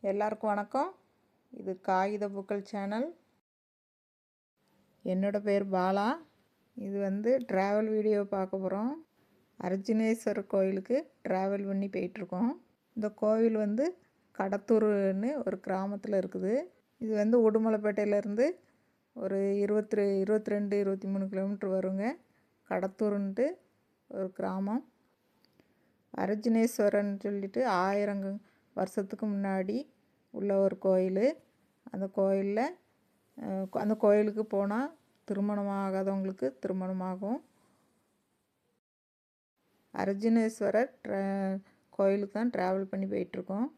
எல்லாருக்கும் வணக்கம். இது காகித பூக்கள் சேனல். என்னோட பேர் பாலா. இது ட்ராவல் வீடியோ பார்க்க போகிறோம். அர்ஜுனேஸ்வரர் கோயிலுக்கு ட்ராவல் பண்ணி போயிட்டுருக்கோம். இந்த கோவில் கடத்தூர்னு ஒரு கிராமத்தில் இருக்குது. இது உடுமலைப்பேட்டையிலேருந்து ஒரு 22-23 கிலோமீட்டர் வருங்க. கடத்தூர்ன்ட்டு ஒரு கிராமம். அர்ஜுனேஸ்வரன் சொல்லிட்டு 1000 வருஷத்துக்கு முன்னாடி உள்ள ஒரு கோயில். அந்த கோயிலுக்கு போனால் திருமணம் ஆகாதவங்களுக்கு திருமணமாகும். அர்ஜுனேஸ்வரர் கோயிலுக்கு தான் ட்ராவல் பண்ணி போயிட்டுருக்கோம்.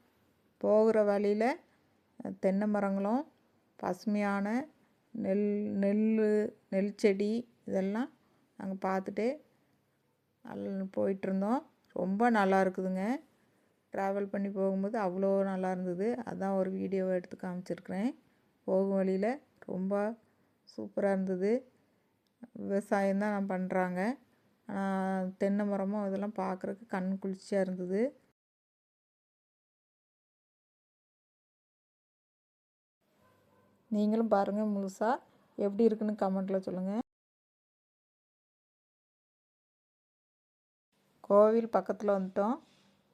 போகிற வழியில் தென்னை மரங்களும் பசுமையான நெல் செடி இதெல்லாம் நாங்கள் பார்த்துட்டே போயிட்டுருந்தோம். ரொம்ப நல்லா இருக்குதுங்க. ட்ராவல் பண்ணி போகும்போது அவ்வளோ நல்லா இருந்தது. அதான் ஒரு வீடியோவை எடுத்து காமிச்சிருக்கிறேன். போகும் வழியில் ரொம்ப சூப்பராக இருந்தது. விவசாயம்தான் நான் பண்ணுறாங்க. தென்னை மரமும் அதெல்லாம் பார்க்குறதுக்கு கண் குளிர்ச்சியாக இருந்தது. நீங்களும் பாருங்கள். முழுசாக எப்படி இருக்குன்னு கமெண்ட்டில் சொல்லுங்கள். கோவில் பக்கத்தில் வந்துட்டோம்.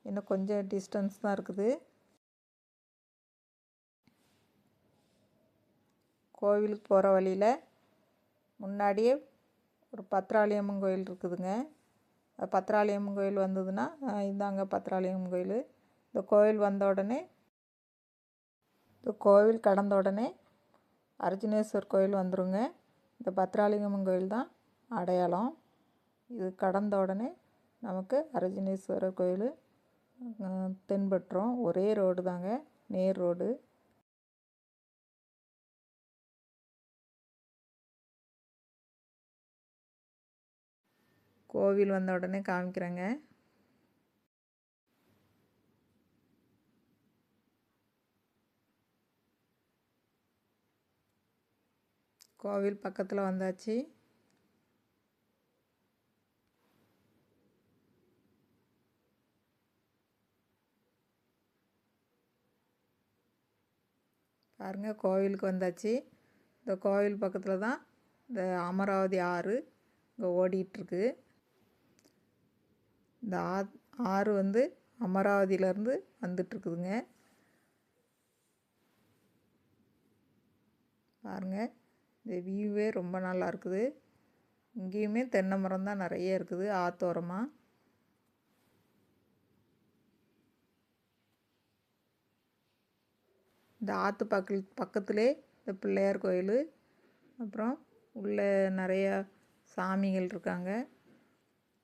இன்னும் கொஞ்சம் டிஸ்டன்ஸ் தான் இருக்குது. கோவிலுக்கு போகிற வழியில் முன்னாடியே ஒரு பத்திராளியம்மன் கோயில் இருக்குதுங்க. பத்திராளியம்மன் கோயில் வந்ததுன்னா இந்தாங்க பத்திராளியம்மன் கோயில். இந்த கோவில் வந்த உடனே கோவில் கடந்த உடனே அர்ஜுனேஸ்வர் கோயில் வந்துருங்க. இந்த பத்திராளியம்மன் கோயில் தான் அடையாளம். இது கடந்த உடனே நமக்கு அர்ஜுனேஸ்வரர் கோயில் தென்பட்டுரும். ஒரே ரோடு தாங்க, நேர் ரோடு. கோவில் வந்த உடனே காமிக்கிறேங்க. கோவில் பக்கத்தில் வந்தாச்சு. பாருங்கள், கோவிலுக்கு வந்தாச்சு. இந்த கோவில் பக்கத்தில் தான் இந்த அமராவதி ஆறு இங்கே ஓடிட்டுருக்கு. இந்த ஆறு அமராவதியிலேருந்து வந்துட்டுருக்குதுங்க. பாருங்கள், இந்த வியூவே ரொம்ப நல்லா இருக்குது. இங்கேயுமே தென்னை மரம் தான் நிறைய இருக்குது ஆத்தோரமாக. இந்த ஆற்று பக்கத்திலே இந்த பிள்ளையார் கோயில், அப்புறம் உள்ளே நிறையா சாமிகள் இருக்காங்க.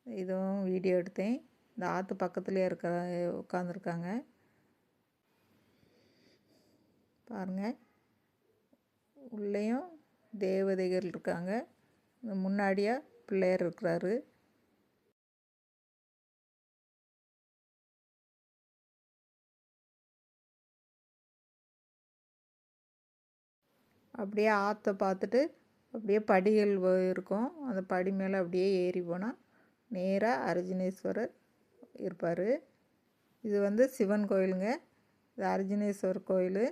இதுவும் வீடியோ எடுத்தேன். இந்த ஆற்று பக்கத்துலேயே உட்காந்துருக்காங்க. பாருங்கள், உள்ளேயும் தேவதைகள் இருக்காங்க. முன்னாடியா பிள்ளையார் இருக்கிறாரு. அப்படியே ஆற்றை பார்த்துட்டு அப்படியே படிகள் இருக்கும். அந்த படி மேலே அப்படியே ஏறி போனால் நேராக அர்ஜுனேஸ்வரர் இருப்பார். இது சிவன் கோயிலுங்க. இது அர்ஜுனேஸ்வரர் கோயில்.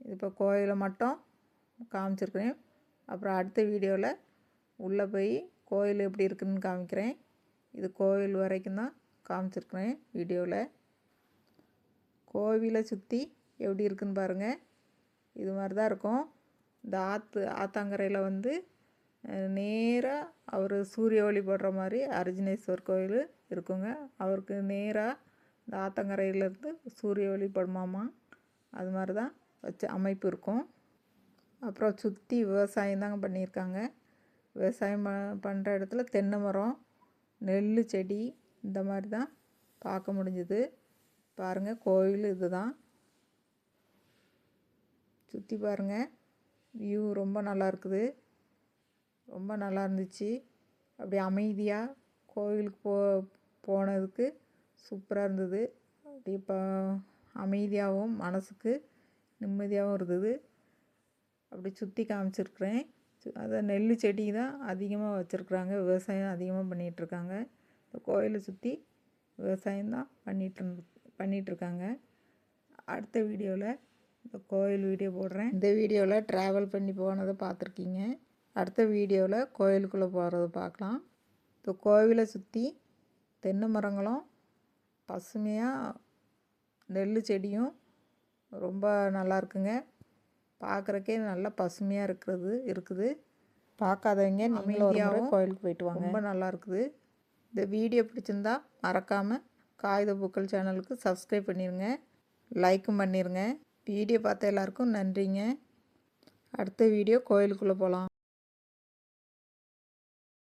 இது இப்போ கோயிலை மட்டும் காமிச்சிருக்கிறேன். அப்புறம் அடுத்த வீடியோவில் உள்ளே போய் கோயில் எப்படி இருக்குதுன்னு காமிக்கிறேன். இது கோயில் வரைக்கும் தான் காமிச்சிருக்கிறேன் வீடியோவில். கோவிலை சுற்றி எப்படி இருக்குதுன்னு பாருங்கள். இது மாதிரி தான் இருக்கும். இந்த ஆத்தங்கரையில் நேராக அவர் சூரிய ஒளி போடுற மாதிரி அர்ஜுனேஸ்வர் கோயில் இருக்குங்க. அவருக்கு நேராக இந்த ஆத்தங்கரையிலேருந்து சூரிய ஒளி படுமாமா. அது மாதிரி தான் வச்ச அமைப்பு இருக்கும். அப்புறம் சுற்றி விவசாயம் தாங்க பண்ணியிருக்காங்க. விவசாயம் பண்ணுற இடத்துல தென்னை மரம், நெல் செடி இந்த மாதிரி தான் பார்க்க முடிஞ்சுது. பாருங்கள், கோவில் இது தான். சுற்றி பாருங்கள், வியூ ரொம்ப நல்லா இருக்குது. ரொம்ப நல்லா இருந்துச்சு. அப்படி அமைதியாக கோவிலுக்கு போனதுக்கு சூப்பராக இருந்தது. அப்படி இப்போ அமைதியாகவும் மனசுக்கு நிம்மதியாகவும் இருந்தது. அப்படி சுற்றி காமிச்சிருக்கிறேன். அதை நெல் செடி தான் அதிகமாக வச்சுருக்குறாங்க. விவசாயம் அதிகமாக பண்ணிகிட்ருக்காங்க. இந்த கோயிலை சுற்றி விவசாயம்தான் பண்ணிகிட்ருக்காங்க. அடுத்த வீடியோவில் இந்த கோயில் வீடியோ போடுறேன். இந்த வீடியோவில் ட்ராவல் பண்ணி போனதை பார்த்துருக்கீங்க. அடுத்த வீடியோவில் கோயிலுக்குள்ளே போகிறத பார்க்கலாம். இந்த கோவிலை சுற்றி தென்னை மரங்களும் பசுமையாக நெல் செடியும் ரொம்ப நல்லா இருக்குங்க. பார்க்குறக்கே நல்லா பசுமையாக இருக்குது. பார்க்காதவங்க நீங்களும் கோயிலுக்கு போயிட்டு வாங்க. ரொம்ப நல்லா இருக்குது. இந்த வீடியோ பிடிச்சிருந்தா மறக்காமல் காகித பூக்கள் சேனலுக்கு சப்ஸ்கிரைப் பண்ணிடுங்க, லைக்கும் பண்ணிடுங்க. வீடியோ பார்த்த எல்லாருக்கும் நன்றிங்க. அடுத்த வீடியோ கோயிலுக்குள்ளே போகலாம்.